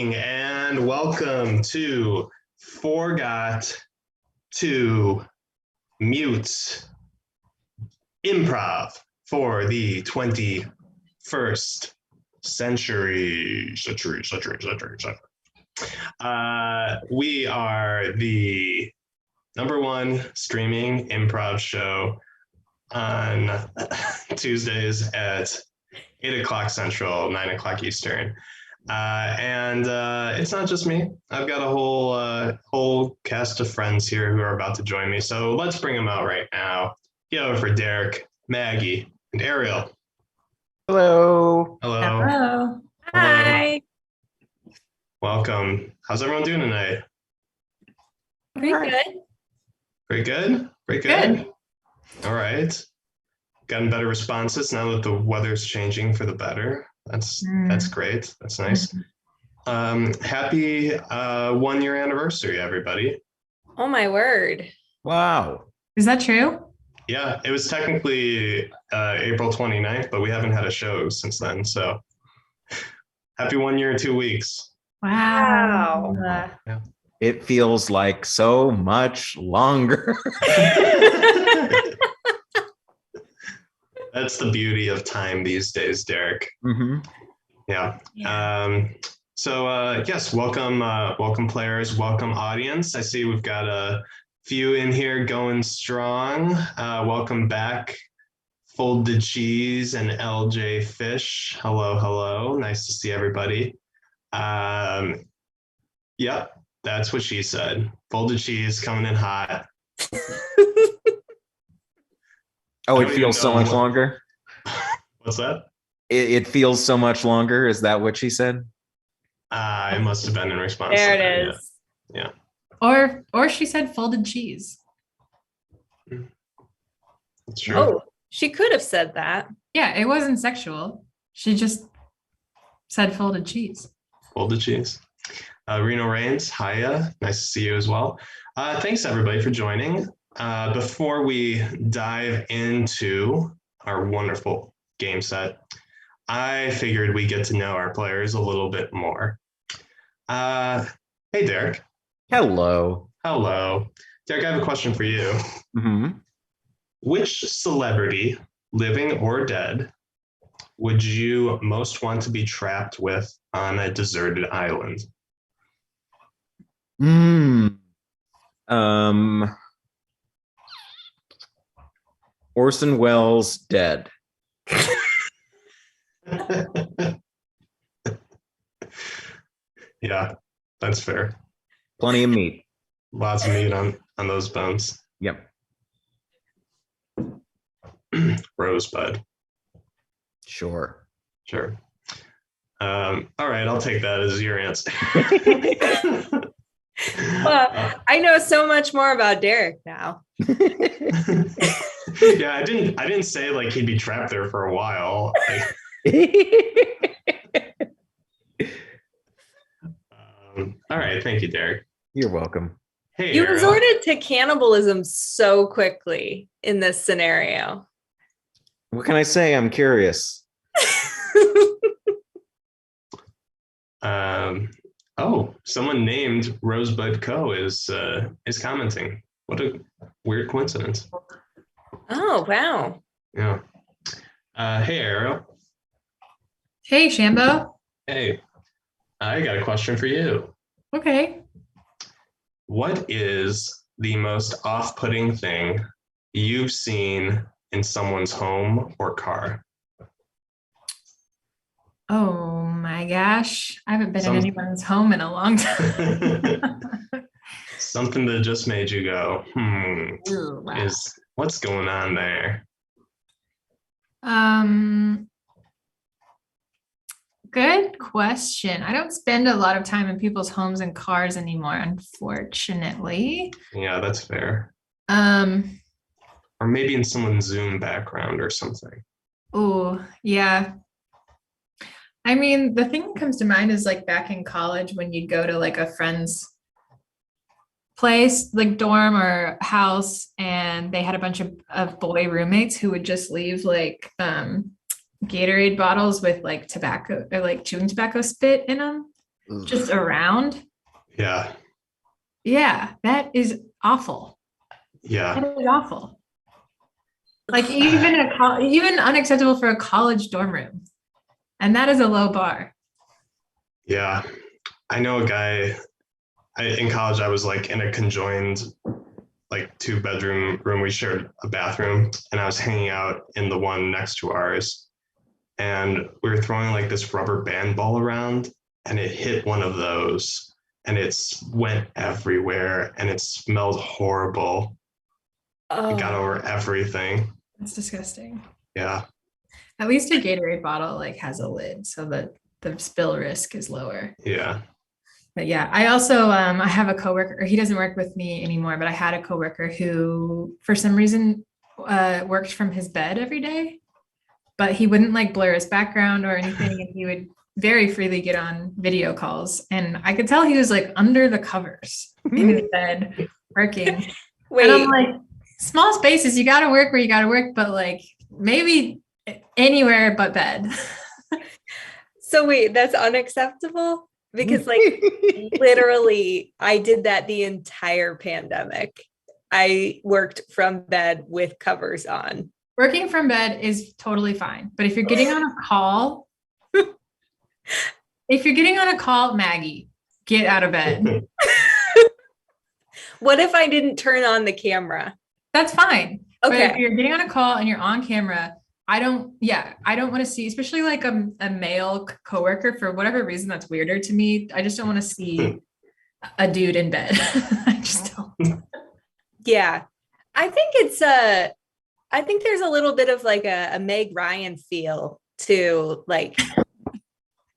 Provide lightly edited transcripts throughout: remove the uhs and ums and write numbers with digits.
evening and welcome to Forgot to Mute Improv for the 21st century. We are the #1 streaming improv show on Tuesdays at 8 o'clock Central, 9 o'clock Eastern. And it's not just me. I've got a whole cast of friends here who are about to join me. So let's bring them out right now. Get over for Derek, Maggie, and Ariel. Hello. Hello. Hello. Hi. Welcome. How's everyone doing tonight? Pretty good. Pretty good? Pretty good. All right. Gotten better responses now that the weather's changing for the better. That's great. That's nice. Happy 1 year anniversary, everybody. Oh my word. Wow. Is that true? Yeah, it was technically April 29th, but we haven't had a show since then. So happy 1 year and 2 weeks. Wow. Yeah. It feels like so much longer. That's the beauty of time these days, Derek. Mm-hmm. Yeah. Yes, welcome players, welcome audience. I see we've got a few in here going strong. Welcome back, Folded Cheese and LJ Fish. Hello. Nice to see everybody. Yep, that's what she said. Folded Cheese coming in hot. Oh, it feels so much longer. What's that? It feels so much longer. Is that what she said? It must have been in response. There to it that, is. Yeah. Or she said folded cheese. That's true. Oh, she could have said that. Yeah, it wasn't sexual. She just said folded cheese. Folded cheese. Reno Reigns, hiya. Nice to see you as well. Thanks everybody for joining. Before we dive into our wonderful game set, I figured we get to know our players a little bit more. Hey, Derek. Hello. Hello. Derek, I have a question for you. Mm-hmm. Which celebrity, living or dead, would you most want to be trapped with on a deserted island? Orson Welles dead. Yeah, that's fair. Plenty of meat. Lots of meat on those bones. Yep. Rosebud. Sure. All right, I'll take that as your answer. Well, I know so much more about Derek now. Yeah, I didn't say like he'd be trapped there for a while. All right, thank you, Derek. You're welcome. Hey, You Ariel. resorted to cannibalism so quickly in this scenario. What can I say? I'm curious. Someone named Rosebud Co is commenting. What a weird coincidence. Oh, wow. Yeah. Hey, Ariel. Hey, Shambo. Hey, I got a question for you. Okay. What is the most off-putting thing you've seen in someone's home or car? Oh my gosh. I haven't been in anyone's home in a long time. Something that just made you go, Ooh, wow. What's going on there? Good question. I don't spend a lot of time in people's homes and cars anymore, unfortunately. Yeah, that's fair. Or maybe in someone's Zoom background or something. Oh, yeah. I mean, the thing that comes to mind is like back in college when you'd go to like a friend's place, like dorm or house, and they had a bunch of boy roommates who would just leave like Gatorade bottles with like tobacco or like chewing tobacco spit in them. just around. Yeah. Yeah, that is awful. Yeah. That is awful. Like even unacceptable for a college dorm room. And that is a low bar. Yeah. I know a guy in college. I was like in a conjoined, like 2-bedroom room. We shared a bathroom, and I was hanging out in the one next to ours. And we were throwing like this rubber band ball around, and it hit one of those, and it went everywhere, and it smelled horrible. It got over everything. That's disgusting. Yeah. At least a Gatorade bottle like has a lid so that the spill risk is lower. Yeah. But yeah, I also I have a coworker, he doesn't work with me anymore, but I had a coworker who for some reason worked from his bed every day, but he wouldn't like blur his background or anything, and he would very freely get on video calls, and I could tell he was like under the covers in his bed working. Wait, And I'm like, small spaces, you got to work where you got to work, but like maybe anywhere but bed. so wait, that's unacceptable? Because like literally I did that the entire pandemic. I worked from bed with covers on. Working from bed is totally fine. But if you're getting on a call, Maggie, get out of bed. What if I didn't turn on the camera? That's fine. But Okay. if you're getting on a call and you're on camera, I don't want to see, especially like a male coworker, for whatever reason, that's weirder to me. I just don't want to see a dude in bed. I just don't. Yeah. I think I think there's a little bit of like a Meg Ryan feel to like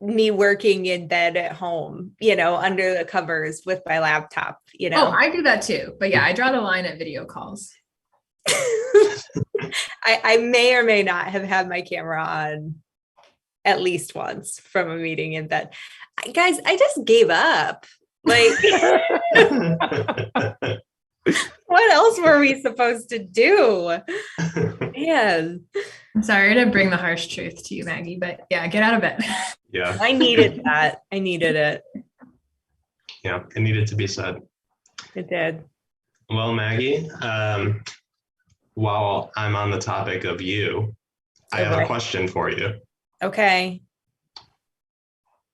me working in bed at home, under the covers with my laptop, Oh, I do that too. But yeah, I draw the line at video calls. I may or may not have had my camera on at least once from a meeting in bed. Guys, I just gave up. Like, what else were we supposed to do? Man, I'm sorry to bring the harsh truth to you, Maggie, but yeah, get out of bed. Yeah. I needed that. I needed it. Yeah. It needed to be said. It did. Well, Maggie, while I'm on the topic of you, I have a question for you. Okay.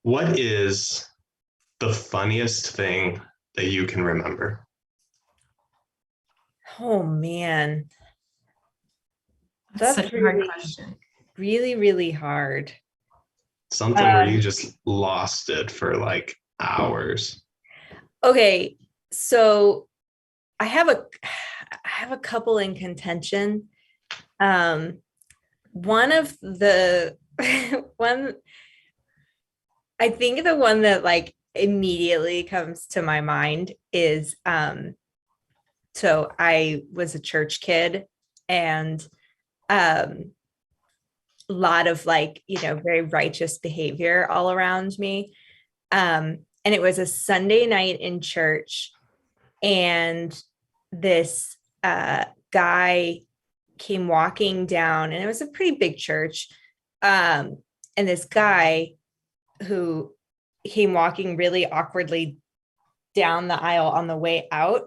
What is the funniest thing that you can remember? Oh man. That's such a hard question. Really, really hard. Something where you just lost it for like hours. Okay, so I have a couple in contention. One of the I think the one that like immediately comes to my mind is so I was a church kid, and a lot of like, very righteous behavior all around me. And it was a Sunday night in church, and this guy came walking down, and it was a pretty big church. And this guy who came walking really awkwardly down the aisle on the way out.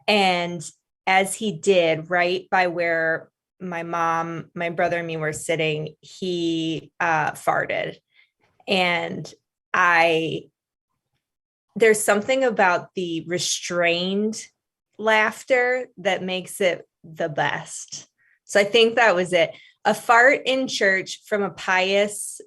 And as he did, right by where my mom, my brother, and me were sitting, he farted. And there's something about the restrained laughter that makes it the best. So I think that was it. A fart in church from a pious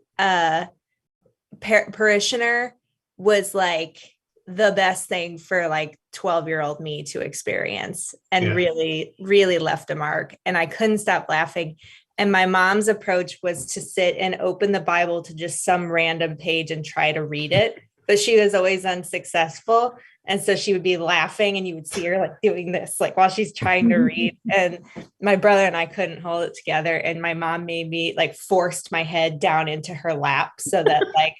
parishioner was like the best thing for like 12-year-old me to experience, and really, really left a mark. And I couldn't stop laughing. And my mom's approach was to sit and open the Bible to just some random page and try to read it. But she was always unsuccessful. And so she would be laughing, and you would see her like doing this, like while she's trying to read. And my brother and I couldn't hold it together. And my mom made me like forced my head down into her lap so that like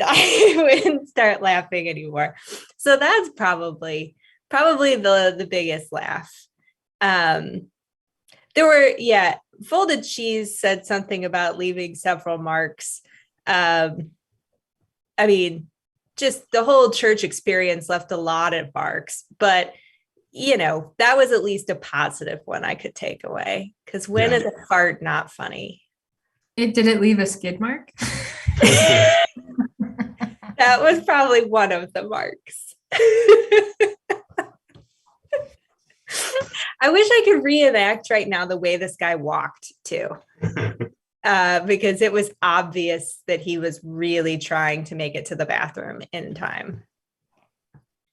I wouldn't start laughing anymore. So that's probably the biggest laugh. There were, Folded Cheese said something about leaving several marks. I mean, just the whole church experience left a lot of marks, but that was at least a positive one I could take away. Because when is a fart not funny? Did it leave a skid mark? That was probably one of the marks. I wish I could reenact right now the way this guy walked too. Because it was obvious that he was really trying to make it to the bathroom in time.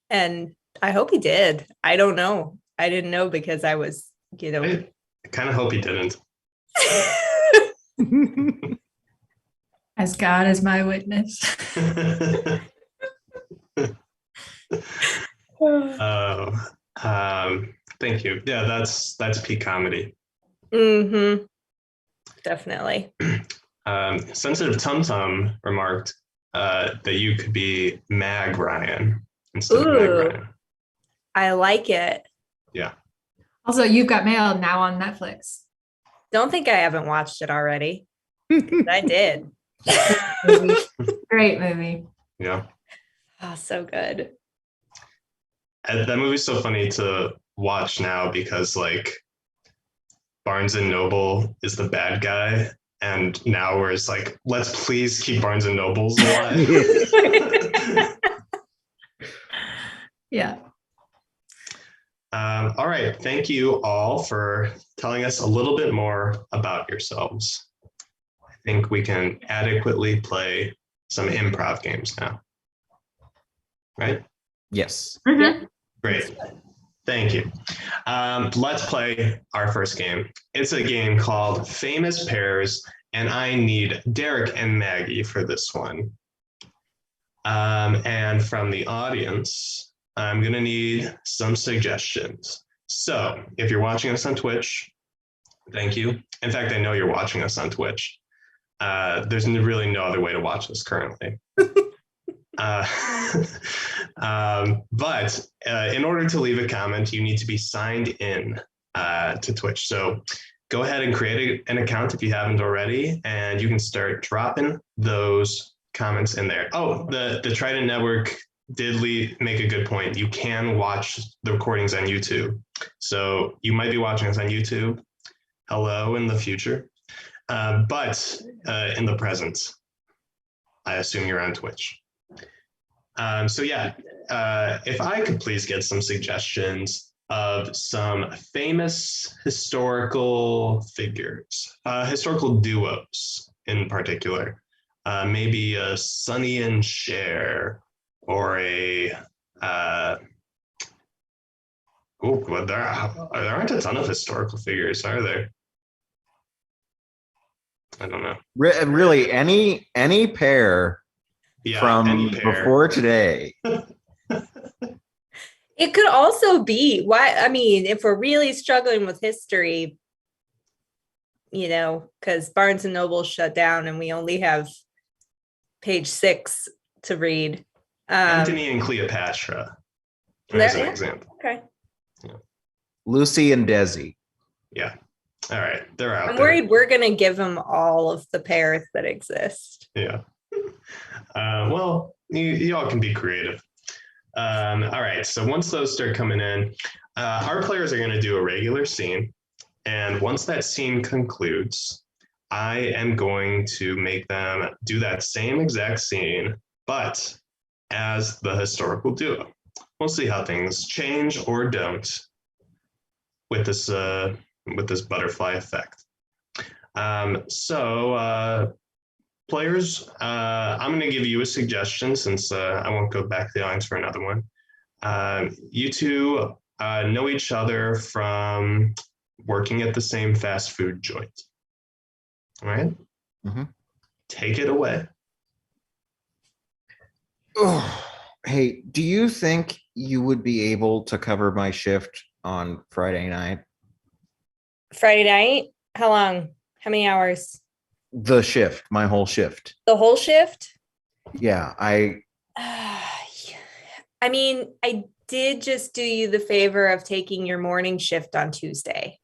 And I hope he did. I don't know. I didn't know because I was, I kind of hope he didn't. As God is my witness. Thank you. Yeah, that's peak comedy. Mm-hmm. Definitely. Sensitive Tum Tum remarked that you could be Mag Ryan instead of Meg Ryan. I like it. Yeah. Also, You've Got Mail now on Netflix. Don't think I haven't watched it already. I did. Great movie. Yeah. Oh, so good. And that movie's so funny to watch now because like Barnes and Noble is the bad guy, and now we're just like, let's please keep Barnes and Nobles alive. Yeah. All right. Thank you all for telling us a little bit more about yourselves. I think we can adequately play some improv games now. Right? Yes. Mm-hmm. Great. Thank you. Let's play our first game. It's a game called Famous Pairs, and I need Derek and Maggie for this one. And from the audience, I'm going to need some suggestions. So if you're watching us on Twitch, thank you. In fact, I know you're watching us on Twitch. There's really no other way to watch us currently. But in order to leave a comment, you need to be signed in to Twitch. So go ahead and create an account if you haven't already, and you can start dropping those comments in there. Oh, the Trident Network did make a good point. You can watch the recordings on YouTube. So you might be watching us on YouTube. Hello in the future. But in the present, I assume you're on Twitch. So yeah, if I could please get some suggestions of some famous historical figures, historical duos in particular, maybe a Sonny and Cher, or a well, there aren't a ton of historical figures, are there? I don't know. Really, any pair from before today. It could also be if we're really struggling with history, because Barnes and Noble shut down and we only have page 6 to read. Antony and Cleopatra, as an example. Okay. Yeah. Lucy and Desi. Yeah. All right. They're out. I'm worried we're going to give them all of the pairs that exist. Yeah. Well, you all can be creative. All right. So once those start coming in, our players are going to do a regular scene. And once that scene concludes, I am going to make them do that same exact scene, but as the historical duo. We'll see how things change or don't with this butterfly effect. Players, I'm going to give you a suggestion since I won't go back to the audience for another one. You two know each other from working at the same fast food joint. All right? Mm-hmm. Take it away. Oh, hey, do you think you would be able to cover my shift on Friday night? Friday night? How long? How many hours? The shift, my whole shift. The whole shift? Yeah, I did just do you the favor of taking your morning shift on Tuesday.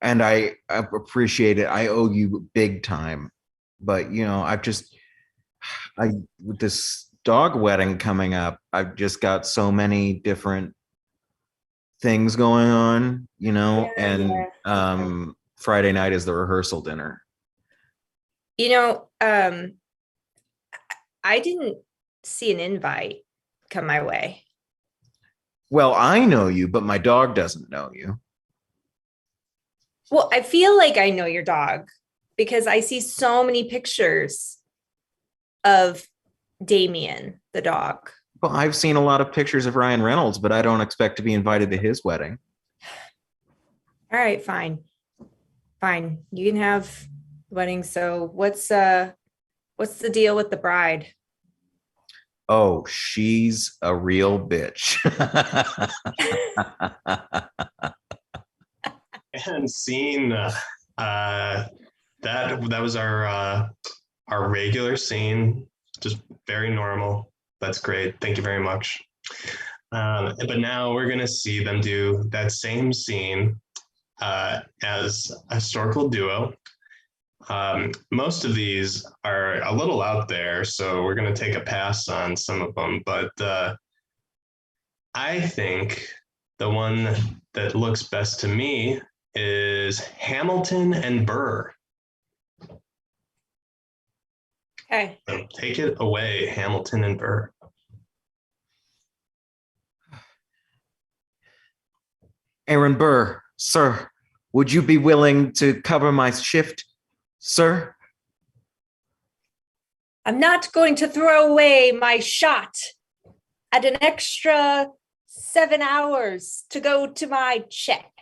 And I appreciate it. I owe you big time. But, with this dog wedding coming up. I've just got so many different things going on, and Friday night is the rehearsal dinner. I didn't see an invite come my way. Well, I know you, but my dog doesn't know you. Well, I feel like I know your dog because I see so many pictures of Damien, the dog. Well, I've seen a lot of pictures of Ryan Reynolds, but I don't expect to be invited to his wedding. All right, fine. You can have wedding. So what's the deal with the bride? Oh, she's a real bitch. And scene that was our regular scene, just very normal. That's great. Thank you very much. But now we're gonna see them do that same scene as a historical duo. Most of these are a little out there, so we're going to take a pass on some of them. But I think the one that looks best to me is Hamilton and Burr. Okay. So take it away, Hamilton and Burr. Aaron Burr, sir, would you be willing to cover my shift, sir? I'm not going to throw away my shot at an extra 7 hours to go to my check.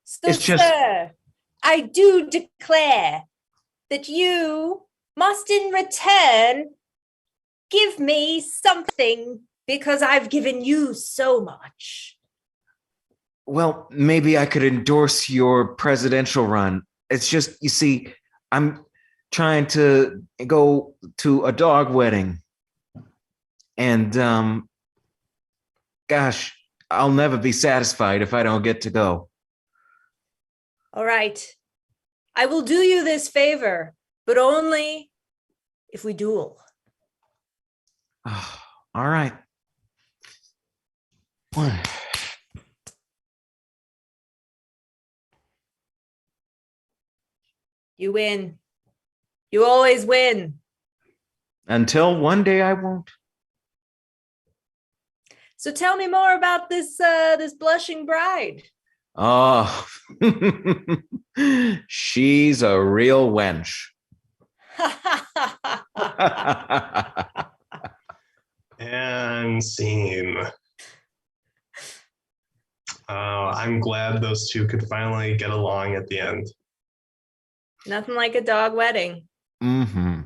So, sir, I do declare that you must in return give me something because I've given you so much. Well, maybe I could endorse your presidential run. It's just, you see, I'm trying to go to a dog wedding. And gosh, I'll never be satisfied if I don't get to go. All right. I will do you this favor, but only if we duel. Oh, all right. One. You win. You always win. Until one day I won't. So tell me more about this blushing bride. Oh, she's a real wench. And scene. I'm glad those two could finally get along at the end. Nothing like a dog wedding. Mm-hmm.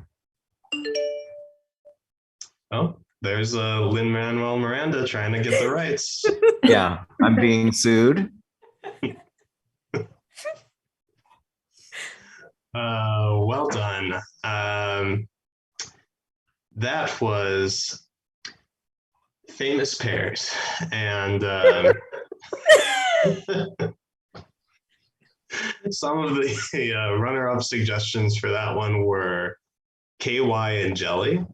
Oh, there's Lin-Manuel Miranda trying to get the rights. Yeah, I'm being sued. Well done. That was Famous Pairs. And some of the runner-up suggestions for that one were KY and Jelly,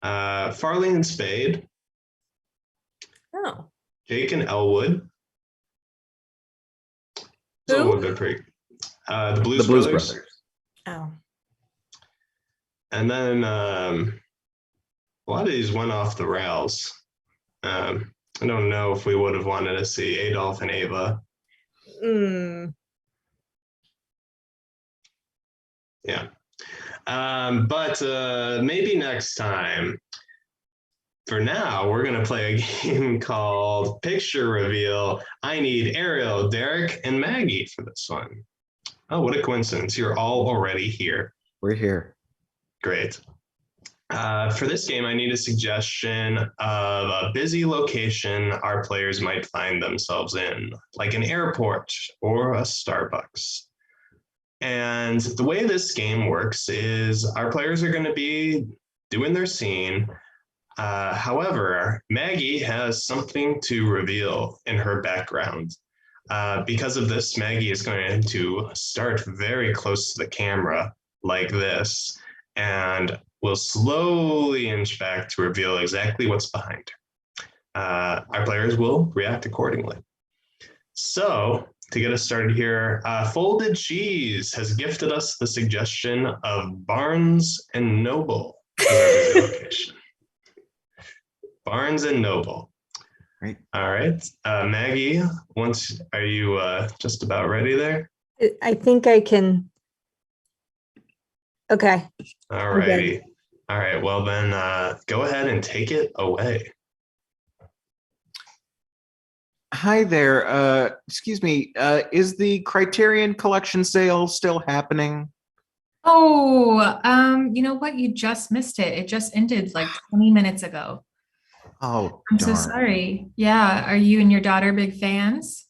Farley and Spade, Oh. Jake and Elwood. Who? The Blues Brothers. Oh. And then a lot of these went off the rails. I don't know if we would have wanted to see Adolf and Ava. Yeah. But maybe next time. For now, we're going to play a game called Picture Reveal. I need Ariel, Derek, and Maggie for this one. Oh, what a coincidence. You're all already here. We're here. Great. For this game, I need a suggestion of a busy location our players might find themselves in, like an airport or a Starbucks. And the way this game works is our players are going to be doing their scene. However, Maggie has something to reveal in her background. Because of this, Maggie is going to start very close to the camera like this. And will slowly inch back to reveal exactly what's behind her. Our players will react accordingly. So, to get us started here, Folded Cheese has gifted us the suggestion of Barnes and Noble as our busy location. Barnes and Noble. Right. All right. Maggie, are you just about ready there? I think I can. Okay. All righty. All right. Well, then go ahead and take it away. Hi there. Excuse me. Is the Criterion Collection sale still happening? Oh, you know what? You just missed it. It just ended like 20 minutes ago. Oh, I'm so darn. sorry. Yeah. Are you and your daughter big fans?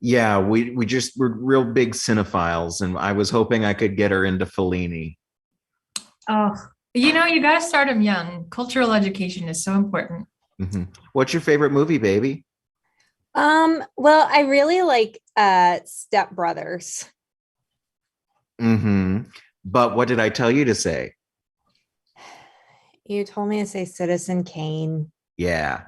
Yeah, we're real big cinephiles, and I was hoping I could get her into Fellini. Oh, you know, you got to start them young. Cultural education is so important. Mm-hmm. What's your favorite movie, baby? Well, I really like Step Brothers. Mm-hmm. But what did I tell you to say? You told me to say Citizen Kane. Yeah.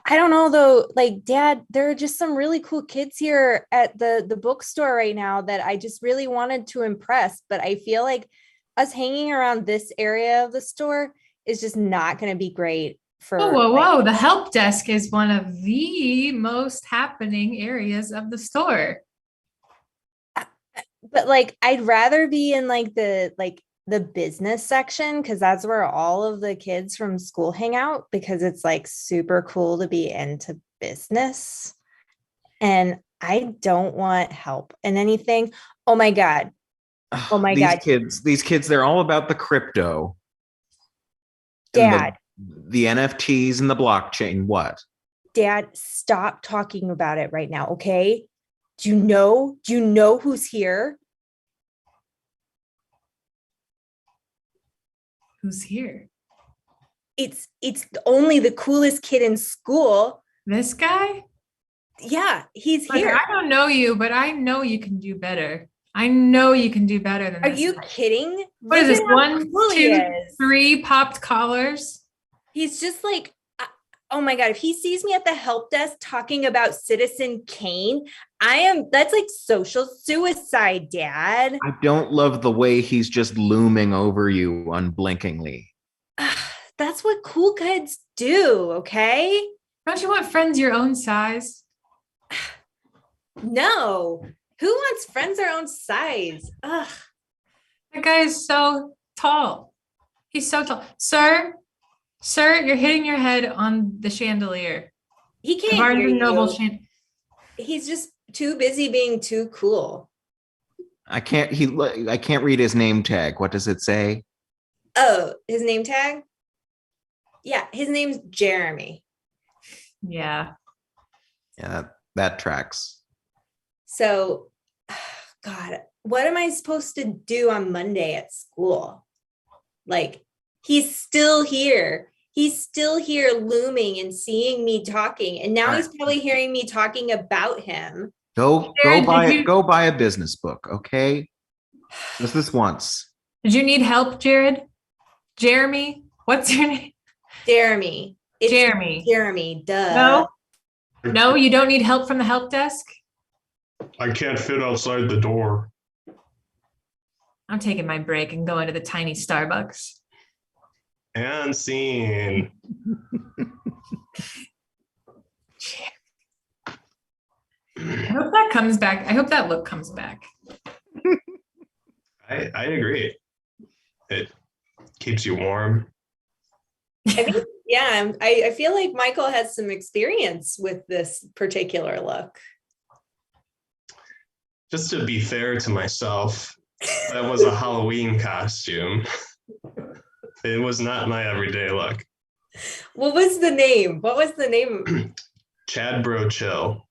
I don't know though, like Dad, there are just some really cool kids here at the bookstore right now that I just really wanted to impress, but I feel like us hanging around this area of the store is just not going to be great for Whoa. The help desk is one of the most happening areas of the store. But like I'd rather be in like the business section because that's where all of the kids from school hang out, because it's like super cool to be into business. And I don't want help in anything. Oh my God. Oh my God. These kids, they're all about the crypto. Dad. The NFTs and the blockchain. What? Dad, stop talking about it right now, okay? Do you know who's here? Who's here? It's only the coolest kid in school. This guy? Yeah, he's Look, here. I don't know you, but I know you can do better. I know you can do better than Are this. you kidding? What is this? Look at how 1, cool he 2, is. 3 popped collars? He's just like, oh my God, if he sees me at the help desk talking about Citizen Kane, that's like social suicide, Dad. I don't love the way he's just looming over you unblinkingly. That's what cool kids do, okay? Don't you want friends your own size? No. Who wants friends their own size? Ugh. That guy is so tall. He's so tall. Sir, you're hitting your head on the chandelier. He can't hear Noble you. He's just too busy being too cool. I can't read his name tag. What does it say? Oh, his name tag? Yeah, his name's Jeremy. Yeah, that tracks. So, God, what am I supposed to do on Monday at school? Like, he's still here. He's still here looming and seeing me talking. And now he's probably hearing me talking about him. Go buy a business book, okay? Just this once. Did you need help, Jared? Jeremy? What's your name? Jeremy. It's Jeremy. Jeremy, duh. No, you don't need help from the help desk? I can't fit outside the door. I'm taking my break and going to the tiny Starbucks. And scene. I hope that comes back. I hope that look comes back. I agree. It keeps you warm. I think, yeah, I feel like Michael has some experience with this particular look. Just to be fair to myself, that was a Halloween costume. It was not my everyday look. What was the name? What was the name? Chad Bro Chill.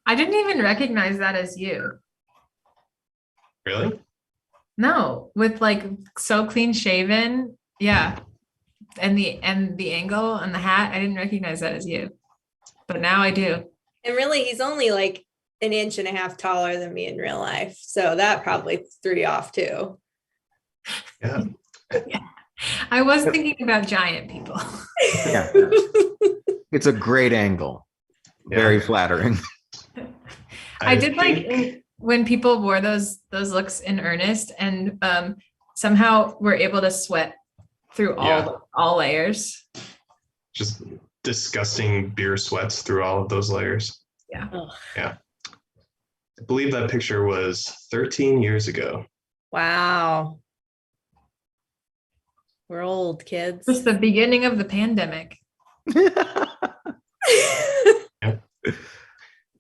I didn't even recognize that as you. Really? No, with like so clean shaven. Yeah. And the angle and the hat, I didn't recognize that as you. But now I do. And really, he's only like an inch and a half taller than me in real life. So that probably threw you off too. Yeah. I was thinking about giant people. Yeah. It's a great angle. Very flattering. I did like when people wore those looks in earnest and somehow were able to sweat through all layers. Just disgusting beer sweats through all of those layers. Yeah. Yeah. I believe that picture was 13 years ago. Wow. We're old, kids. Just the beginning of the pandemic.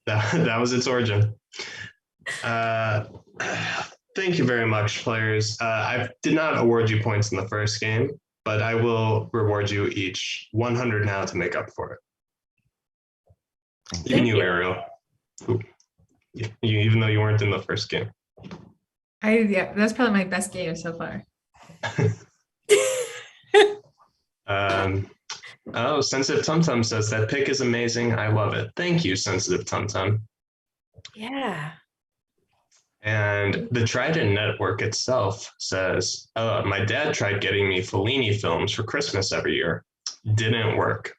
That was its origin. Thank you very much, players. I did not award you points in the first game, but I will reward you each 100 now to make up for it. Even you, Ariel. Even though you weren't in the first game. That's probably my best game so far. Sensitive Tum Tum says that pick is amazing. I love it. Thank you, Sensitive Tum Tum. Yeah. And the Trident Network itself says, my dad tried getting me Fellini films for Christmas every year. Didn't work.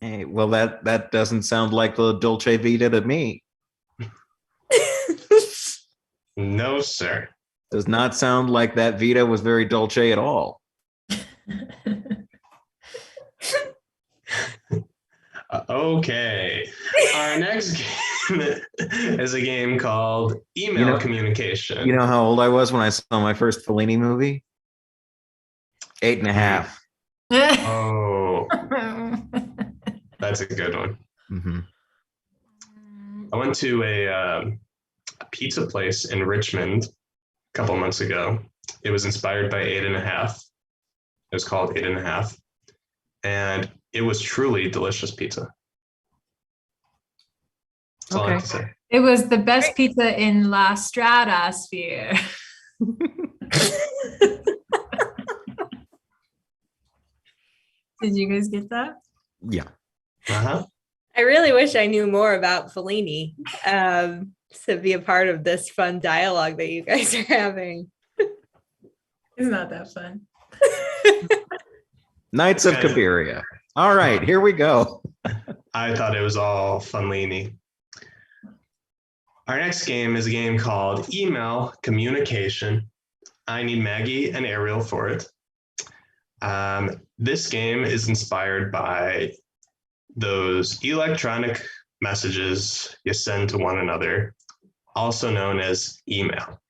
Hey, well, that doesn't sound like the Dolce Vita to me. No, sir. Does not sound like that Vita was very Dolce at all. Okay. Our next game is a game called Email Communication. You know how old I was when I saw my first Fellini movie? 8.5. Oh, that's a good one. Mm-hmm. I went to a pizza place in Richmond a couple months ago. It was inspired by 8.5. It was called 8.5. And it was truly delicious pizza. That's all I have to say. It was the best pizza in La Stratosphere. Did you guys get that? Yeah. Uh-huh. I really wish I knew more about Fellini to be a part of this fun dialogue that you guys are having. It's not that fun. Knights of Cabiria. All right, here we go. I thought it was all Fellini. Our next game is a game called Email Communication. I need Maggie and Ariel for it. This game is inspired by those electronic messages you send to one another, also known as email.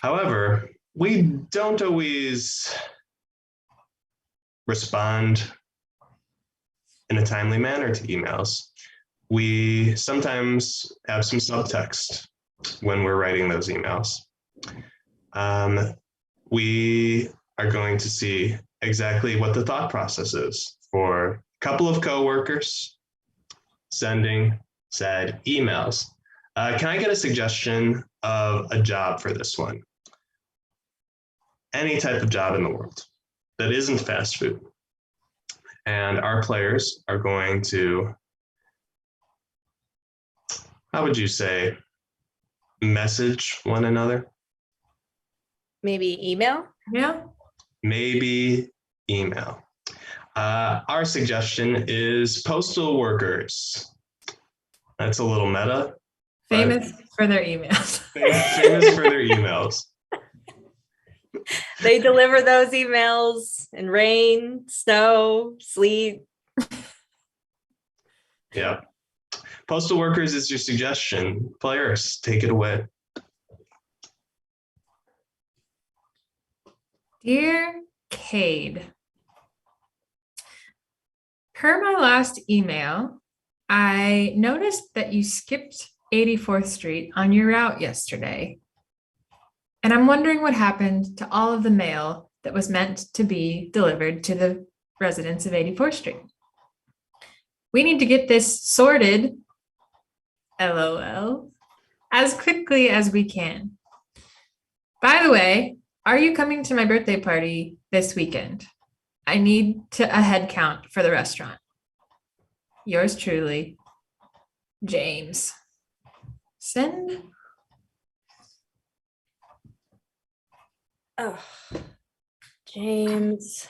However, we don't always respond in a timely manner to emails. We sometimes have some subtext when we're writing those emails. We are going to see exactly what the thought process is for a couple of coworkers sending said emails. Can I get a suggestion of a job for this one? Any type of job in the world that isn't fast food. And our players are going to, how would you say, message one another? Maybe email? Yeah. Maybe email. Our suggestion is postal workers. That's a little meta. Famous for their emails. Famous for their emails. They deliver those emails in rain, snow, sleet. Yeah. Postal workers is your suggestion. Players, take it away. Dear Cade, per my last email, I noticed that you skipped 84th Street on your route yesterday. And I'm wondering what happened to all of the mail that was meant to be delivered to the residents of 84th Street. We need to get this sorted, LOL, as quickly as we can. By the way, are you coming to my birthday party this weekend? I need a head count for the restaurant. Yours truly, James. Send. Oh, James.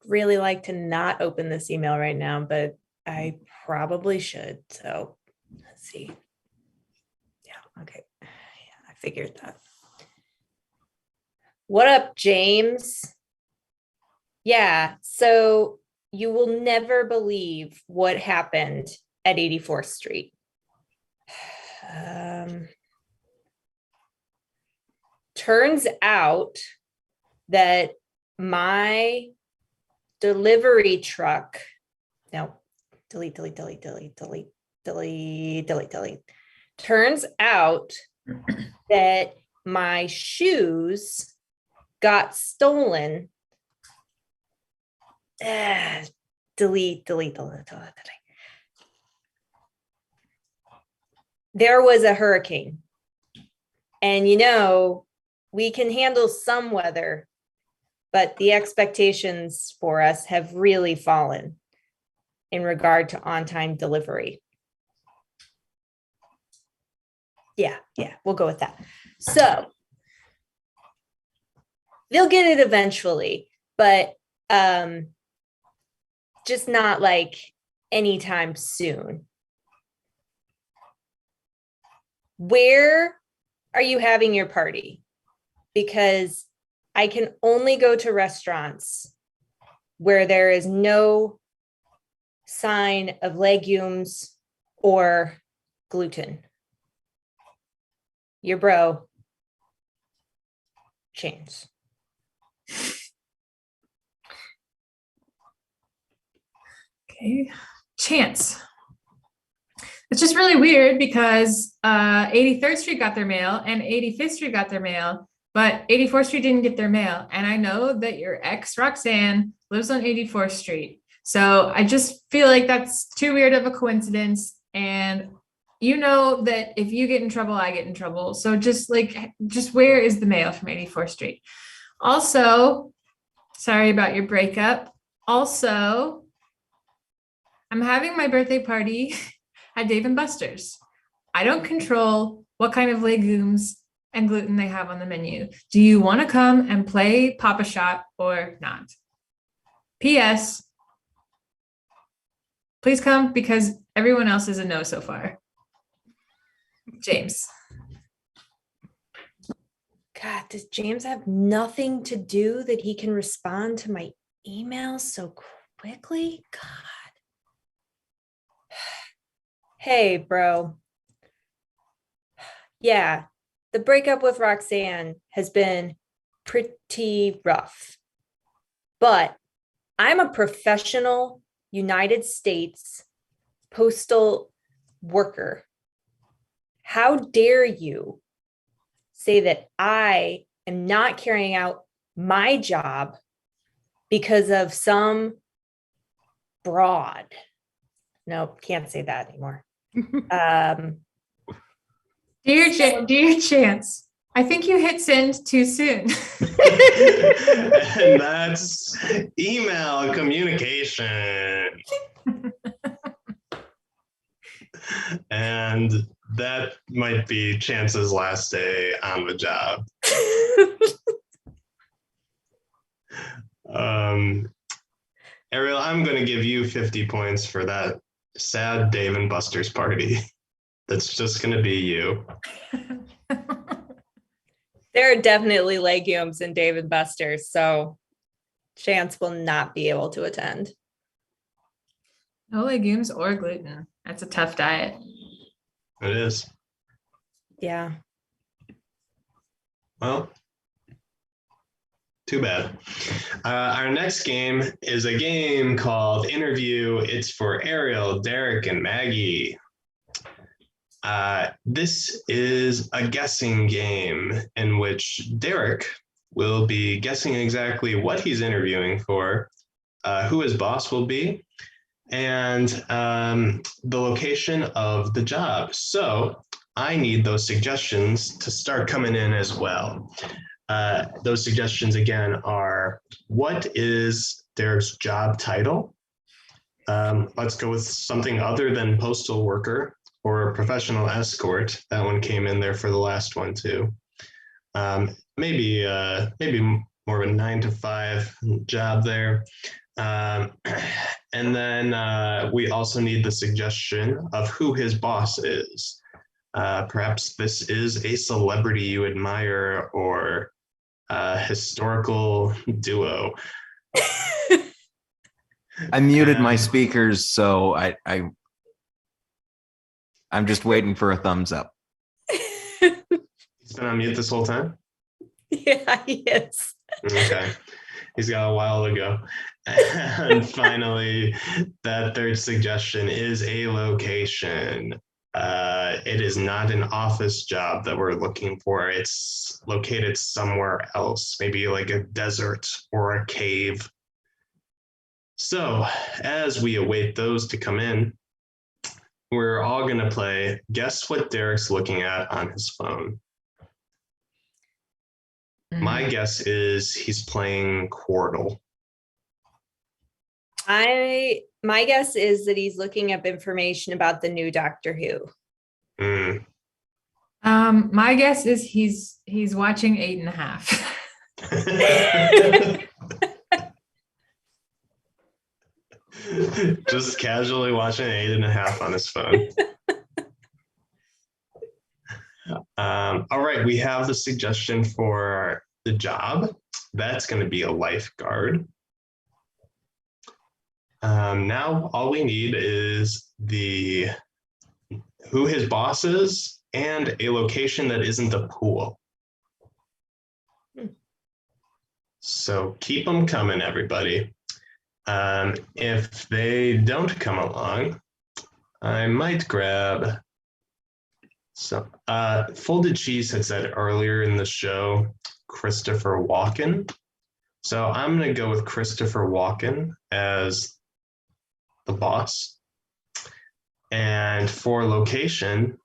Really like to not open this email right now, but I probably should. So let's see. Yeah, okay. Yeah, I figured that. What up, James? Yeah, so you will never believe what happened at 84th Street. Turns out that my delivery truck, no, delete. Turns out that my shoes got stolen. Delete. There was a hurricane. And we can handle some weather, but the expectations for us have really fallen in regard to on-time delivery. Yeah, we'll go with that. So they'll get it eventually, but just not like anytime soon. Where are you having your party? Because I can only go to restaurants where there is no sign of legumes or gluten. Your bro, James. Okay, Chance. It's just really weird because 83rd Street got their mail and 85th Street got their mail, but 84th Street didn't get their mail. And I know that your ex, Roxanne, lives on 84th Street. So I just feel like that's too weird of a coincidence. And you know that if you get in trouble, I get in trouble. So just where is the mail from 84th Street? Also, sorry about your breakup. Also, I'm having my birthday party at Dave & Buster's. I don't control what kind of legumes and gluten they have on the menu. Do you want to come and play Papa Shot or not? P.S. Please come because everyone else is a no so far. James. God, does James have nothing to do that he can respond to my emails so quickly? God. Hey, bro. Yeah, the breakup with Roxanne has been pretty rough, but I'm a professional United States postal worker. How dare you say that I am not carrying out my job because of some broad? No, can't say that anymore. Dear Chance, I think you hit send too soon. And that's email communication. And that might be Chance's last day on the job. Ariel, I'm going to give you 50 points for that sad Dave & Buster's party. That's just going to be you. There are definitely legumes in Dave & Buster's, so Chance will not be able to attend. No legumes or gluten. That's a tough diet. It is. Yeah. Well, too bad. Our next game is a game called Interview. It's for Ariel, Derek, and Maggie. This is a guessing game in which Derek will be guessing exactly what he's interviewing for, who his boss will be, and the location of the job. So I need those suggestions to start coming in as well. Those suggestions again are, what is Derek's job title? Let's go with something other than postal worker or professional escort. That one came in there for the last one too. Maybe more of a 9 to 5 job there. And then we also need the suggestion of who his boss is. Perhaps this is a celebrity you admire or a historical duo. I muted my speakers, so I'm just waiting for a thumbs up. He's been on mute this whole time? Yeah, he is. Okay. He's got a while to go. And finally, that third suggestion is a location. It is not an office job that we're looking for. It's located somewhere else, maybe like a desert or a cave. So as we await those to come in, we're all going to play Guess What Derek's Looking At on his phone. My guess is he's playing Quordle. My guess is that he's looking up information about the new Doctor Who. My guess is he's watching 8.5. Just casually watching 8.5 on his phone. All right, we have the suggestion for the job. That's going to be a lifeguard. Now all we need is who his boss is and a location that isn't a pool. So keep them coming, everybody. If they don't come along, I might grab some. Folded Cheese had said earlier in the show, Christopher Walken. So I'm going to go with Christopher Walken as the boss. And for location,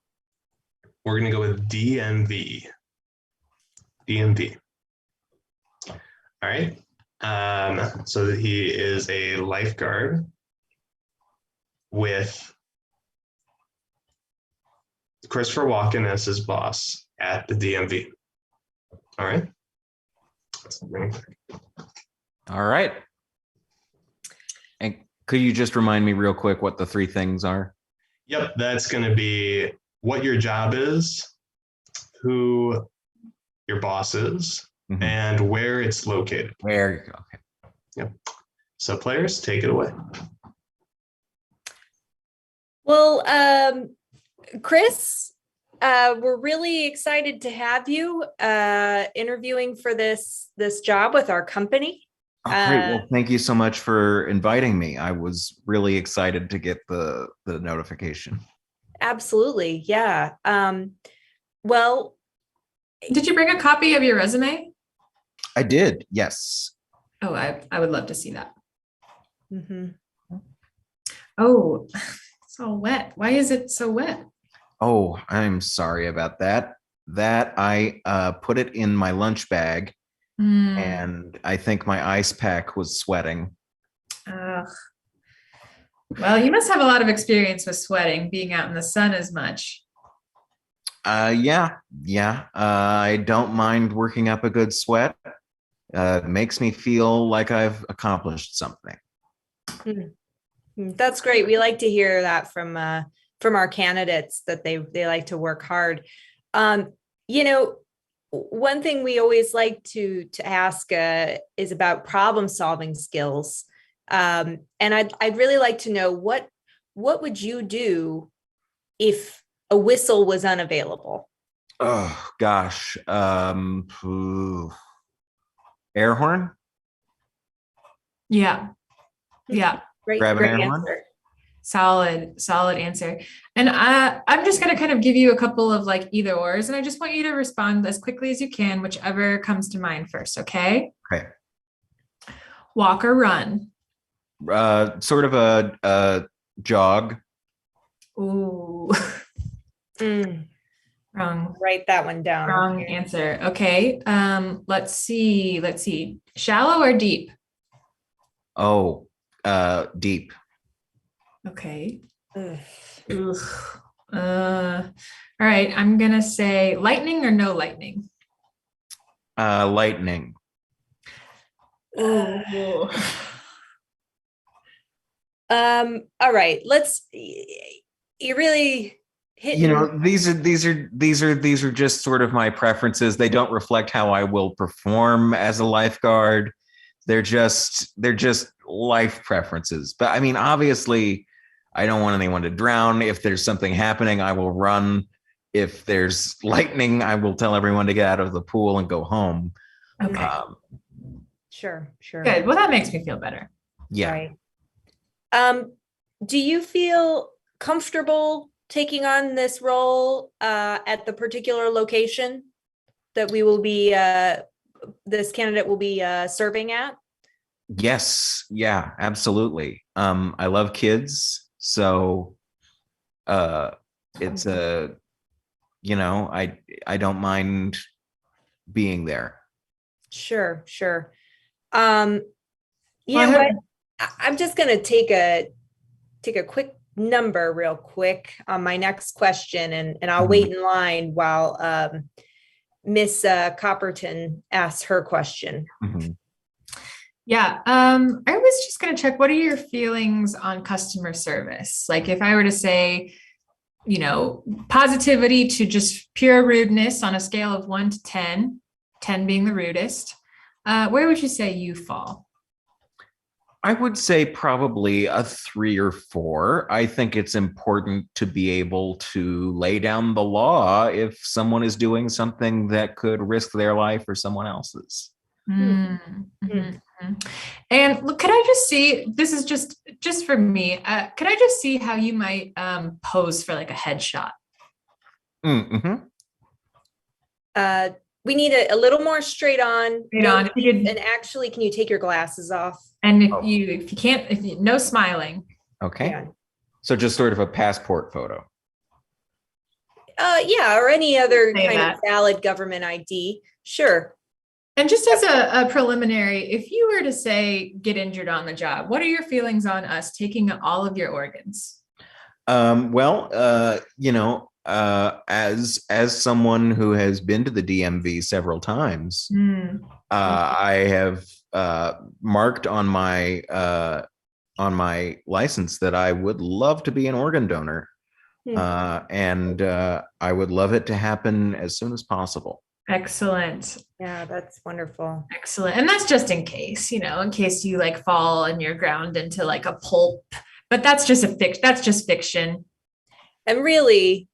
we're going to go with DMV. DMV. All right. So he is a lifeguard with Christopher Walken as his boss at the DMV. All right. All right. And could you just remind me real quick what the 3 things are? Yep, that's going to be what your job is, who your boss is, and where it's located. Where? Okay. Yep. So players, take it away. Well, Chris, we're really excited to have you interviewing for this job with our company. Oh, great. Well, thank you so much for inviting me. I was really excited to get the notification. Absolutely. Yeah. Well, Did you bring a copy of your resume? I did. Yes. Oh, I would love to see that. mm-hmm. Oh, it's all wet. Why is it so wet? Oh, I'm sorry about that. I put it in my lunch bag, and I think my ice pack was sweating. Well, you must have a lot of experience with sweating, being out in the sun as much. Yeah. I don't mind working up a good sweat. It makes me feel like I've accomplished something. That's great. We like to hear that from our candidates, that they like to work hard. One thing we always like to ask is about problem solving skills. And I'd really like to know what would you do if a whistle was unavailable? Oh gosh. Air horn? Yeah. Great Grab an air horn? answer. Solid answer. And I'm just going to kind of give you a couple of like either ors, and I just want you to respond as quickly as you can, whichever comes to mind first. Okay. Okay. Walk or run? Sort of a jog. Ooh. Wrong. Write that one down. Wrong answer. Okay. Let's see. Shallow or deep? Oh, deep. Okay. Ugh. Ugh. All right. I'm gonna say lightning or no lightning. Lightning. Ooh. All right, you really hit. You know, these are just sort of my preferences. They don't reflect how I will perform as a lifeguard. They're just life preferences. But I mean, obviously, I don't want anyone to drown. If there's something happening, I will run. If there's lightning, I will tell everyone to get out of the pool and go home. Okay. Sure. Good. Well, that makes me feel better. Yeah. Right. Do you feel comfortable taking on this role at the particular location that we will be this candidate will be serving at? Yes. Yeah, absolutely. I love kids. So it's a, you know, I don't mind being there. Sure. You Well, know what? I'm just gonna take a quick number real quick on my next question, and I'll wait in line while Miss Copperton asks her question. Mhm. Yeah. I was just gonna check, what are your feelings on customer service? Like if I were to say, you know, positivity to just pure rudeness on a scale of 1 to 10, 10 being the rudest, where would you say you fall? I would say probably a 3 or 4. I think it's important to be able to lay down the law if someone is doing something that could risk their life or someone else's. Mm-hmm. And look, could I just see, this is just for me, could I just see how you might pose for like a headshot? Mm-hmm. We need a little more straight on. If you could, And actually, can you take your glasses off? and if you can't, no smiling. Okay. Yeah. So just sort of a passport photo. Yeah, or any other Say kind that. of valid government ID. Sure. And just as a preliminary, if you were to say get injured on the job, what are your feelings on us taking all of your organs? Well, you know, as someone who has been to the DMV several times, I have marked on my license that I would love to be an organ donor, and I would love it to happen as soon as possible. Excellent. Yeah, that's wonderful. Excellent. And that's just in case, you know, in case you like fall and you're ground into like a pulp, but that's just that's just fiction. And really,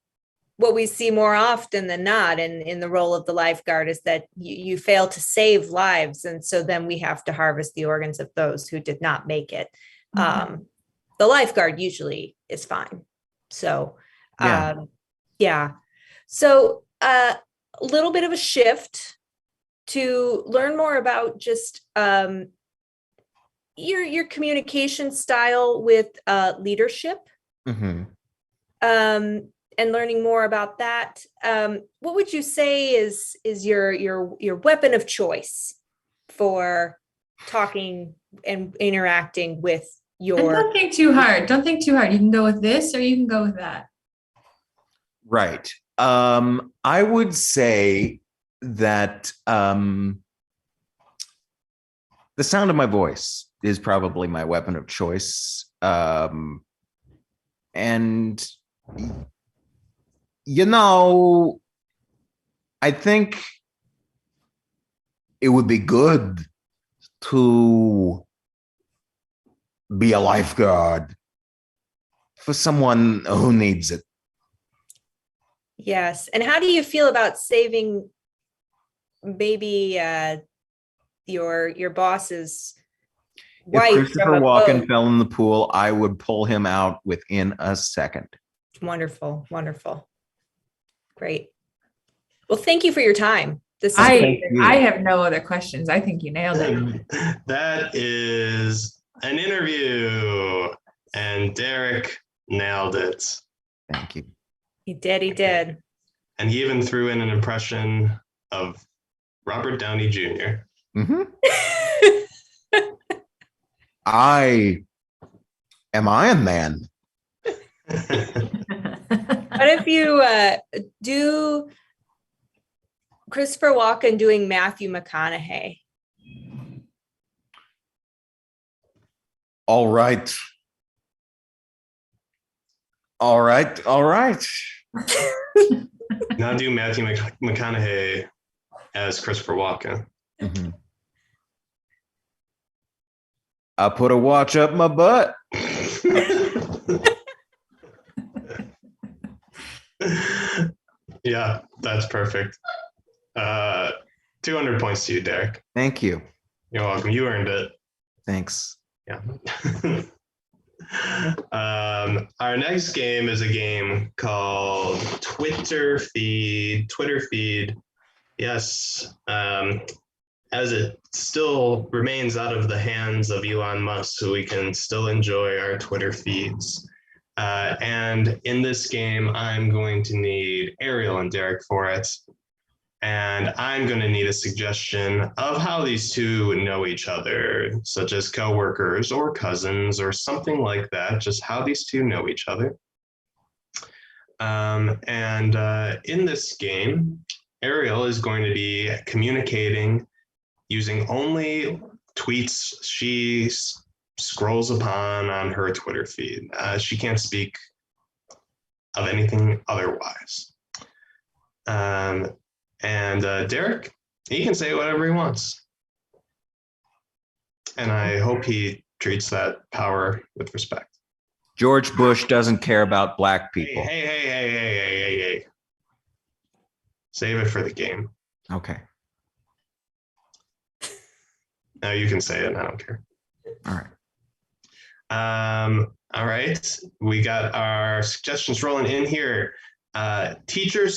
what we see more often than not in the role of the lifeguard is that you fail to save lives. And so then we have to harvest the organs of those who did not make it. The lifeguard usually is fine. So, yeah. So, a little bit of a shift to learn more about just your communication style with leadership. Mm-hmm. And learning more about that. What would you say is your weapon of choice for talking and interacting with your? And don't think too hard. Don't think too hard. You can go with this or you can go with that. Right. I would say that the sound of my voice is probably my weapon of choice. And you know, I think it would be good to be a lifeguard for someone who needs it. Yes. And how do you feel about saving maybe your boss's wife? If Christopher Walken fell in the pool, I would pull him out within a second. Wonderful. Great. Well, thank you for your time. I have no other questions. I think you nailed it. That is an interview, and Derek nailed it. Thank you. He did. And he even threw in an impression of Robert Downey Jr. Mm-hmm. I am Iron Man. What if you do Christopher Walken doing Matthew McConaughey? All right. All right. All right. Now do Matthew McConaughey as Christopher Walken. Mm-hmm. I put a watch up my butt. Yeah, that's perfect. 200 points to you, Derek. Thank you. You're welcome. You earned it. Thanks. Yeah. Our next game is a game called Twitter Feed. Twitter Feed. Yes. As it still remains out of the hands of Elon Musk, so we can still enjoy our Twitter feeds. And in this game, I'm going to need Ariel and Derek for it. And I'm going to need a suggestion of how these two know each other, such as coworkers or cousins or something like that, just how these two know each other. In this game, Ariel is going to be communicating using only tweets she scrolls upon on her Twitter feed. She can't speak of anything otherwise. Derek, he can say whatever he wants. And I hope he treats that power with respect. George Bush doesn't care about black people. Hey. Save it for the game. Okay. Now you can say it. I don't care. All right. All right. We got our suggestions rolling in here. Teacher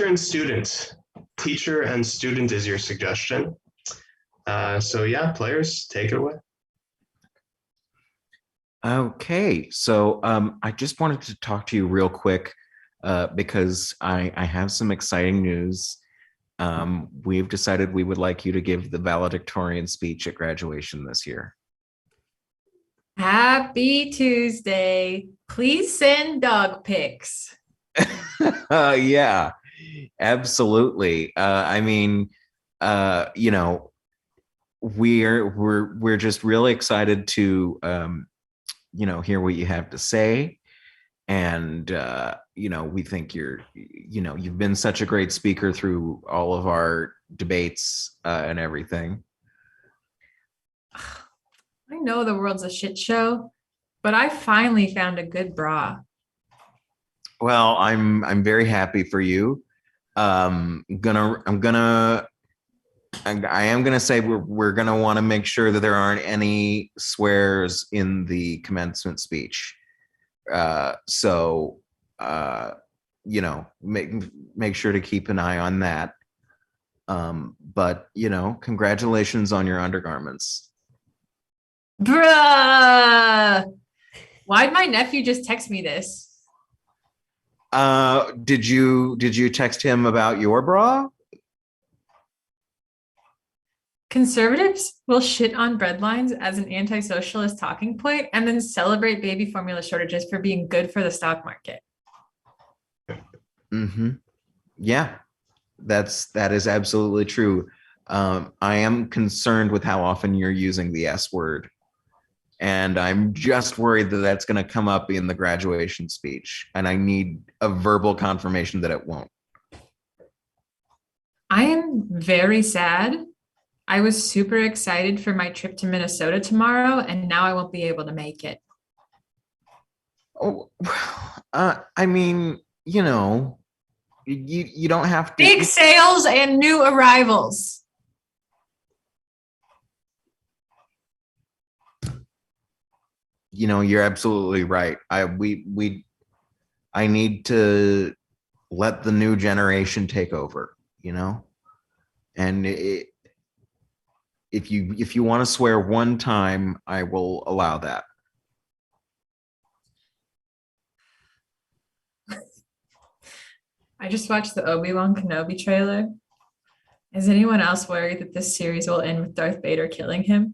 and student. Teacher and student is your suggestion. So yeah, players, take it away. Okay. So I just wanted to talk to you real quick because I have some exciting news. We've decided we would like you to give the valedictorian speech at graduation this year. Happy Tuesday. Please send dog pics. Yeah, absolutely. I mean, you know, we're just really excited to you know, hear what you have to say. And you know, we think you've been such a great speaker through all of our debates and everything. I know the world's a shit show, but I finally found a good bra. Well, I'm very happy for you. I am gonna say we're gonna want to make sure that there aren't any swears in the commencement speech. So you know, make sure to keep an eye on that. But you know, congratulations on your undergarments. Bruh! Why'd my nephew just text me this? Did you text him about your bra? Conservatives will shit on breadlines as an anti-socialist talking point and then celebrate baby formula shortages for being good for the stock market. Mm-hmm. Yeah, that is absolutely true. I am concerned with how often you're using the S word. And I'm just worried that that's going to come up in the graduation speech. And I need a verbal confirmation that it won't. I am very sad. I was super excited for my trip to Minnesota tomorrow, and now I won't be able to make it. Oh, I mean, you know, you don't have to. Big sales and new arrivals. You know, you're absolutely right. I need to let the new generation take over, you know? And if you want to swear one time, I will allow that. I just watched the Obi-Wan Kenobi trailer. Is anyone else worried that this series will end with Darth Vader killing him?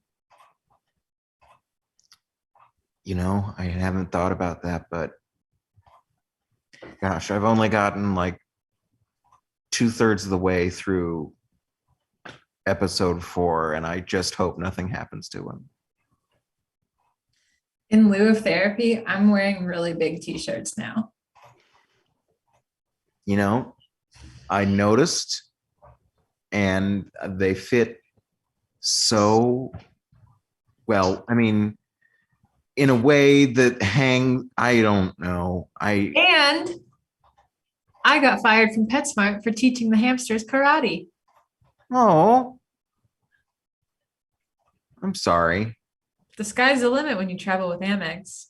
You know, I haven't thought about that, but Gosh, I've only gotten like 2/3 of the way through episode 4, and I just hope nothing happens to him. In lieu of therapy, I'm wearing really big t-shirts now. You know, I noticed, and they fit so well. I mean, in a way that I don't know. And I got fired from PetSmart for teaching the hamsters karate. Oh, I'm sorry. The sky's the limit when you travel with Amex.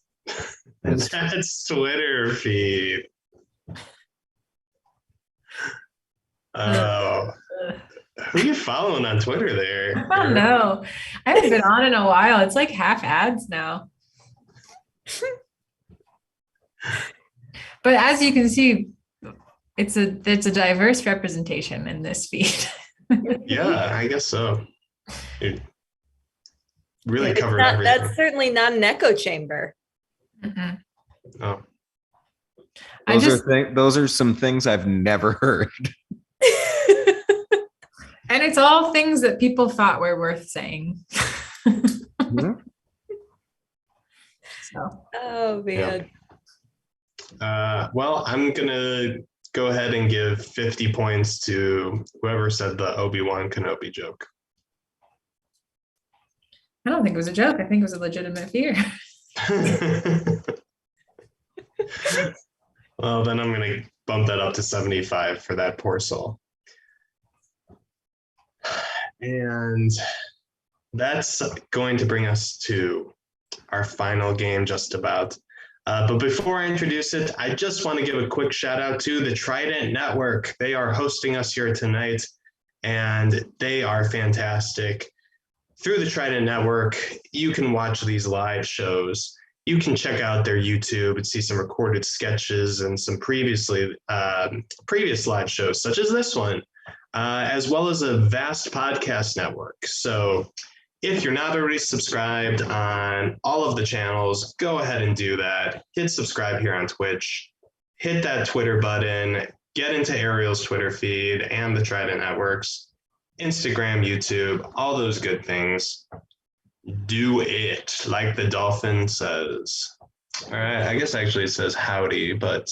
That's Twitter feed. Oh, who are you following on Twitter there? I don't know. I haven't been on in a while. It's like half ads now. But as you can see, it's a diverse representation in this feed. Yeah, I guess so. It really It's covered not- everything. That's certainly not an echo chamber. Mhm. Oh, Those are some things I've never heard. And it's all things that people thought were worth saying. Mhm. So Oh man. well, I'm gonna go ahead and give 50 points to whoever said the Obi-Wan Kenobi joke. I don't think it was a joke. I think it was a legitimate fear. Well, then I'm gonna bump that up to 75 for that poor soul. And that's going to bring us to our final game just about. But before I introduce it, I just want to give a quick shout out to the Trident Network. They are hosting us here tonight, and they are fantastic. Through the Trident Network, you can watch these live shows. You can check out their YouTube and see some recorded sketches and some previous live shows, such as this one, as well as a vast podcast network. So if you're not already subscribed on all of the channels, go ahead and do that. Hit subscribe here on Twitch. Hit that Twitter button. Get into Ariel's Twitter feed and the Trident Networks, Instagram, YouTube, all those good things. Do it, like the dolphin says. All right, I guess actually it says howdy, but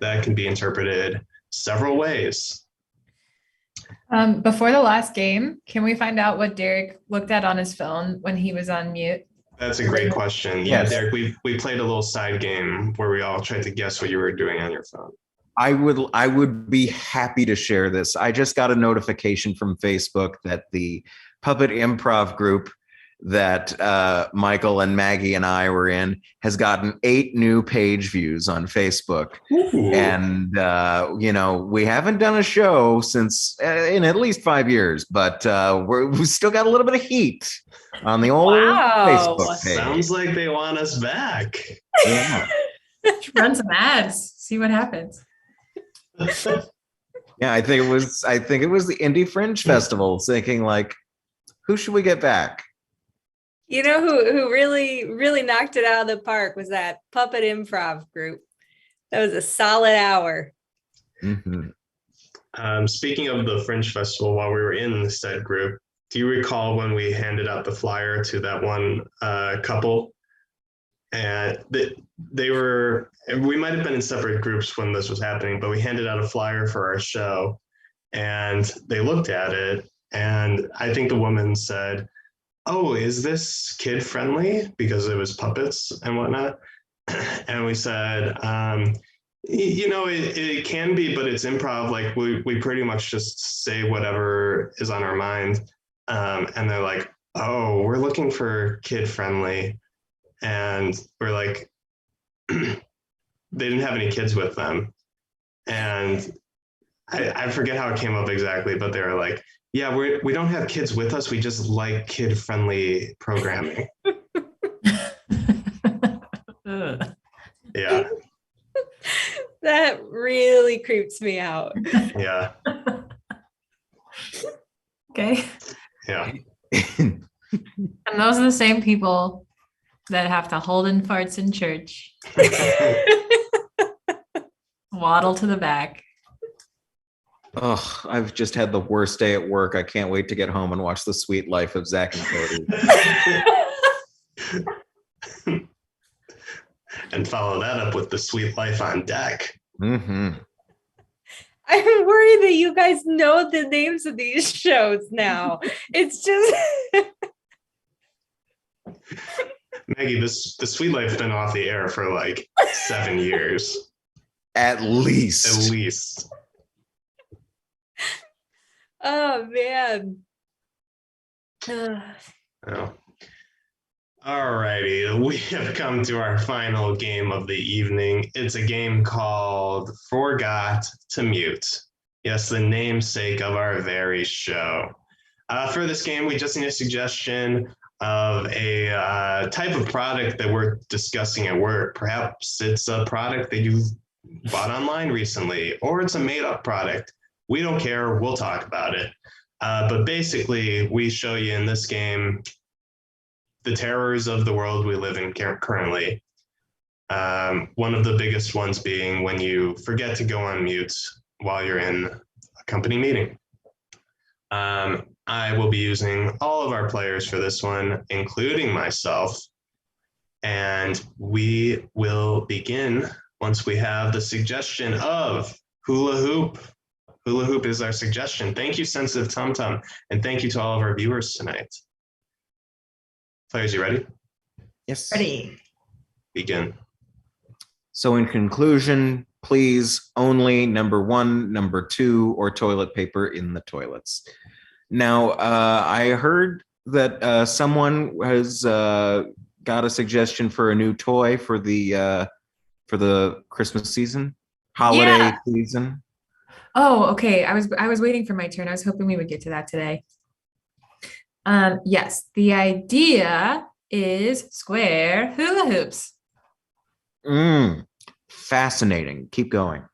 that can be interpreted several ways. Before the last game, can we find out what Derek looked at on his phone when he was on mute? That's a great question. Yeah, Yes. Derek, we played a little side game where we all tried to guess what you were doing on your phone. I would be happy to share this. I just got a notification from Facebook that the Puppet Improv group that Michael and Maggie and I were in has gotten 8 new page views on Facebook. Ooh. And we haven't done a show since in at least 5 years, but we've still got a little bit of heat on the old Wow. Facebook page. Sounds like they want us back. Yeah. Run some ads, see what happens. Yeah, I think it was the Indie Fringe Festival thinking like, who should we get back? You know who really knocked it out of the park was that Puppet Improv group. That was a solid hour. Mm-hmm. Speaking of the Fringe Festival, while we were in said group, do you recall when we handed out the flyer to that one couple? And we might have been in separate groups when this was happening, but we handed out a flyer for our show, and they looked at it, and I think the woman said, "Oh, is this kid friendly?" Because it was puppets and whatnot. And we said, it can be, but it's improv. Like we pretty much just say whatever is on our mind. And they're like, "Oh, we're looking for kid friendly." And we're like, they didn't have any kids with them. And I forget how it came up exactly, but they were like, "Yeah, we don't have kids with us. We just like kid-friendly programming." Yeah, That really creeps me out. yeah, Okay. yeah. And those are the same people that have to hold in farts in church. waddle to the back. Oh, I've just had the worst day at work. I can't wait to get home and watch The Sweet Life of Zach and Cody. And follow that up with The Sweet Life on Deck. Mm-hmm. I'm worried that you guys know the names of these shows now. It's just Maggie, the Sweet Life's been off the air for like 7 years. At least. At least. oh man. Oh. All righty, we have come to our final game of the evening. It's a game called Forgot to Mute. Yes, the namesake of our very show. For this game, we just need a suggestion of a type of product that we're discussing at work. Perhaps it's a product that you've bought online recently, or it's a made-up product. We don't care, we'll talk about it. But basically, we show you in this game the terrors of the world we live in currently. One of the biggest ones being when you forget to go on mute while you're in a company meeting. I will be using all of our players for this one, including myself. And we will begin once we have the suggestion of hula hoop. Hula hoop is our suggestion. Thank you, Sensitive Tum Tum, and thank you to all of our viewers tonight. Players, you ready? Yes. Ready. Begin. So in conclusion, please only number 1, number 2, or toilet paper in the toilets. Now, I heard that someone has got a suggestion for a new toy for the Christmas season, holiday season. Oh, okay. I was waiting for my turn. I was hoping we would get to that today. Yes, the idea is square hula hoops. Fascinating. Keep going.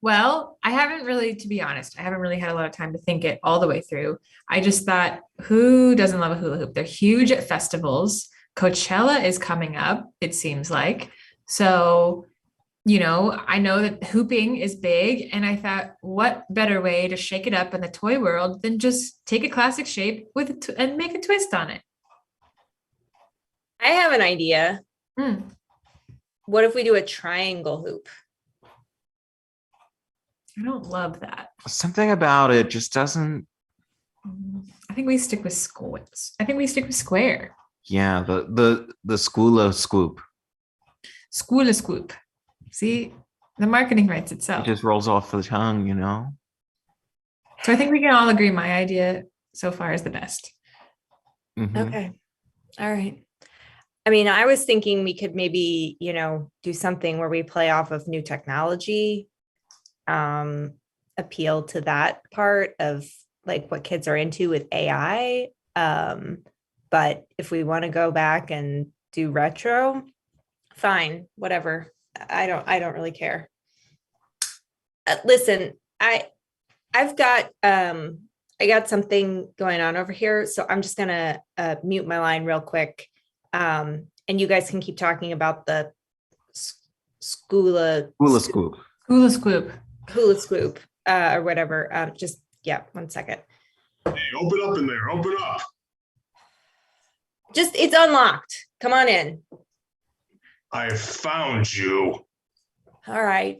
Well, I haven't really, to be honest, I haven't really had a lot of time to think it all the way through. I just thought, who doesn't love a hula hoop? They're huge at festivals. Coachella is coming up, it seems like. So, you know, I know that hooping is big, and I thought, what better way to shake it up in the toy world than just take a classic shape with and make a twist on it? I have an idea. Hmm. What if we do a triangle hoop? I don't love that. Something about it just doesn't. I think we stick with squares. I think we stick with square. Yeah, the school of scoop. School of scoop. See, the marketing writes It itself. just rolls off the tongue, you know. So I think we can all agree my idea so far is the best. Mhm. Okay. All right. I mean, I was thinking we could maybe, you know, do something where we play off of new technology, appeal to that part of like what kids are into with AI. But if we want to go back and do retro, fine, whatever. I don't really care. Listen, I got something going on over here, so I'm just gonna mute my line real quick, and you guys can keep talking about the Hula scoop. Hula scoop. hula scoop or whatever. Just yeah, 1 second. Hey, open up in there. Open up. Just it's unlocked. Come on in. I found you. All right.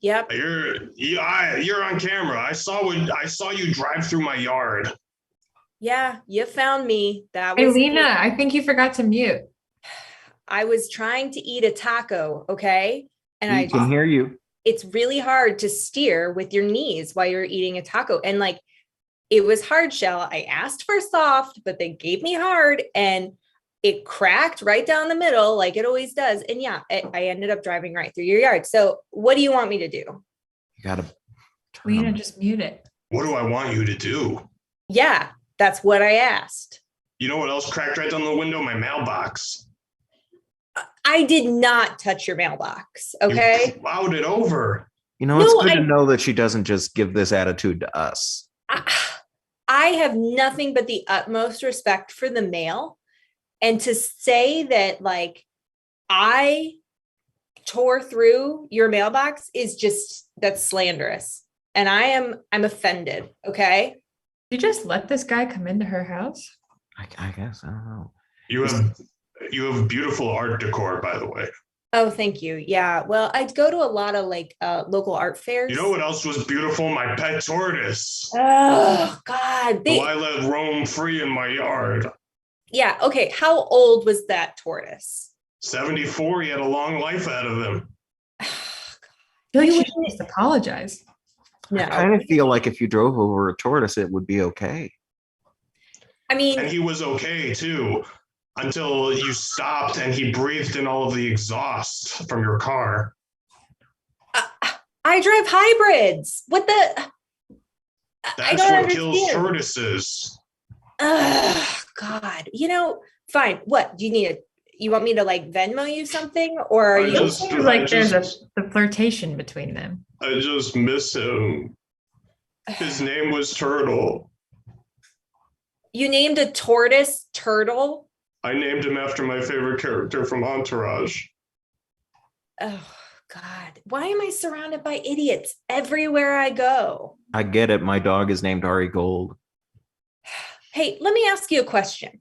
Yep. You're on camera. I saw you drive through my yard. Yeah, you found me. That Hey, was Lena, I think you forgot to mute. I was trying to eat a taco, okay? And We can hear you. it's really hard to steer with your knees while you're eating a taco. And like, it was hard shell. I asked for soft, but they gave me hard and it cracked right down the middle like it always does. And yeah, I ended up driving right through your yard. So what do you want me to do? You gotta turn Lena, them. just mute it. What do I want you to do? Yeah, that's what I asked. You know what else cracked right down the window? My mailbox. I did not touch your mailbox, okay? You plowed it over. You know, it's No, good I- to know that she doesn't just give this attitude to us. I have nothing but the utmost respect for the mail. And to say that, like, I tore through your mailbox is just, that's slanderous. And I'm offended. Okay. You just let this guy come into her house? I guess, I don't know. You have beautiful art decor, by the way. Oh, thank you. Yeah. Well, I'd go to a lot of like local art fairs. You know what else was beautiful? My pet tortoise. Oh God. Who I let roam free in my yard. Yeah. Okay. How old was that tortoise? 74. He had a long life out of him. I feel like you should just apologize. No. I kind of feel like if you drove over a tortoise, it would be okay. I mean, And he was okay too, until you stopped and he breathed in all of the exhaust from your car. I drive hybrids. What the? That's what kills tortoises. God. Fine. What do you need? You want me to like Venmo you something, or are you? Seems like there's a flirtation between them. I just miss him. His name was Turtle. You named a tortoise Turtle? I named him after my favorite character from Entourage. Oh, God. Why am I surrounded by idiots everywhere I go? I get it. My dog is named Ari Gold. Hey, let me ask you a question.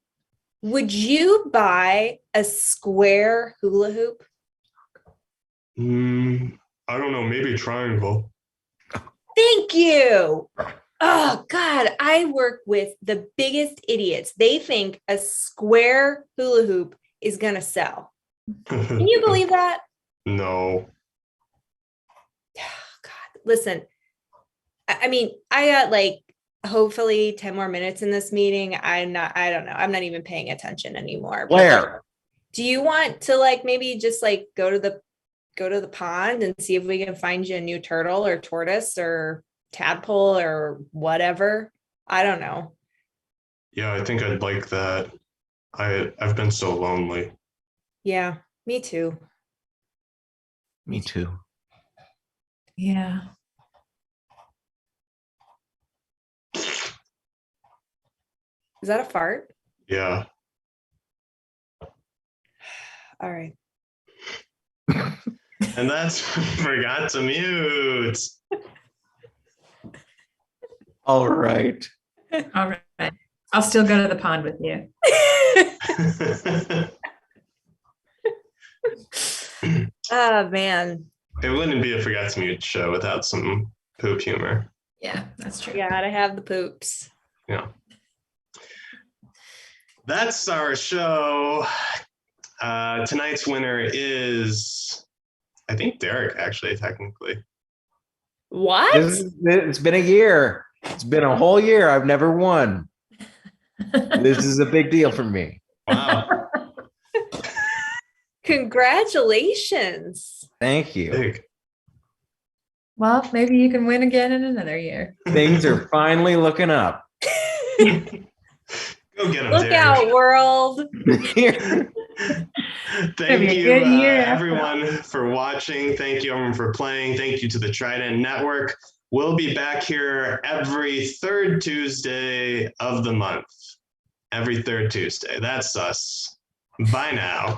Would you buy a square hula hoop? I don't know, maybe a triangle. Thank you. Oh, God. I work with the biggest idiots. They think a square hula hoop is going to sell. Can you believe that? No. God, listen, I mean, I got like hopefully 10 more minutes in this meeting. I don't know. I'm not even paying attention anymore. Where? Do you want to like maybe just like go to the pond and see if we can find you a new turtle or tortoise or tadpole or whatever? I don't know. Yeah, I think I'd like that. I've been so lonely. Yeah, me too. Me too. Yeah. Is that a fart? Yeah. All right. And that's forgot to mute. All right. All right. I'll still go to the pond with you. Oh, man. It wouldn't be a forgot to mute show without some poop humor. Yeah, that's true. Gotta have the poops. Yeah. That's our show. Tonight's winner is, I think, Derek, actually, technically. What? It's been a year. It's been a whole year. I've never won. This is a big deal for me. Wow. Congratulations. Thank you. Big. Well, maybe you can win again in another year. Things are finally looking up. Go get him, Look Derek. out, world. Thank you, good year. everyone, for watching. Thank you, everyone, for playing. Thank you to the Trident Network. We'll be back here every third Tuesday of the month. Every third Tuesday. That's us. Bye now.